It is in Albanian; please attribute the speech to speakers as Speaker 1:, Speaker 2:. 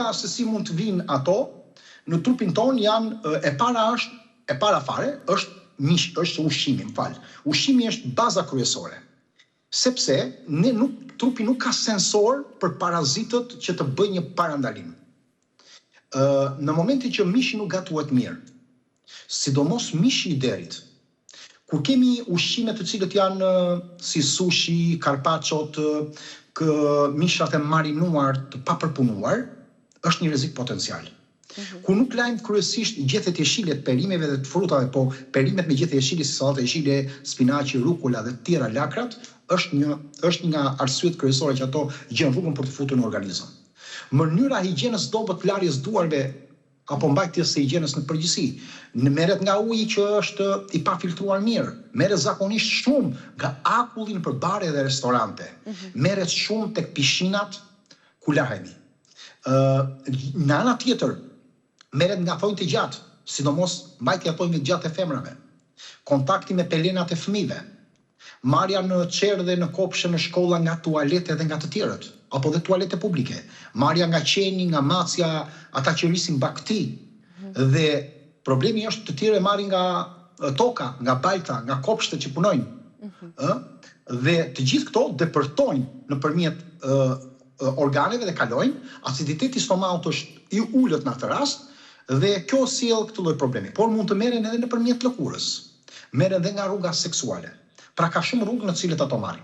Speaker 1: Mënyra se si mund të vinë ato në trupin ton janë e para fare është ushqimi, Ushqimi është baza kryesore. Sepse trupi nuk ka sensor për parazitët që të bëjnë një parandalim. Në momentin që mishi nuk gatuhet mirë, sidomos mishi I derit, kur kemi ushqime të cilët janë si sushi, karpacciot, mishat e marinuar të papërpunuar, është një rrezik potencial. Kur nuk lajmë kryesisht gjethet jeshile të perimeve dhe të frutave, po perimet me gjethet jeshile si sallata jeshile, spinaqi, rukula dhe të tjera lakrat, është nga arsyet kryesore që ato gjen rrugën për të futur në organizëm. Mënyra higjienës dobët larjes duarve apo mbajtjes së higjienës në përgjithësi, merret nga uji që është I pafiltruar mirë, merret zakonisht shumë nga akulli nëpër bare dhe restorante, merret shumë tek pishinat ku lahemi. Në ana tjetër, merret nga thonjtë e gjatë, sidomos mbajtja e thonjve të gjatë e femrave, kontakti me pelenat e fëmijëve, marrja në qerë dhe në kopshte në shkolla nga tualete dhe nga të tjerët, apo dhe tualete publike, marrja nga qeni, nga macja, ata që rrisin bakti, dhe problemi është të tjerë marrin nga toka, nga balta, nga kopshte që punojnë. Dhe të gjithë këto depërtojnë nëpërmjet organeve dhe kalojnë, aciditeti stomaut është I ulët në atë rast, dhe kjo sjell këtë lloj problemi. Por mund të merren edhe nëpërmjet lëkurës, merren edhe nga rruga seksuale. Pra ka shumë rrugë në të cilët ato marrin.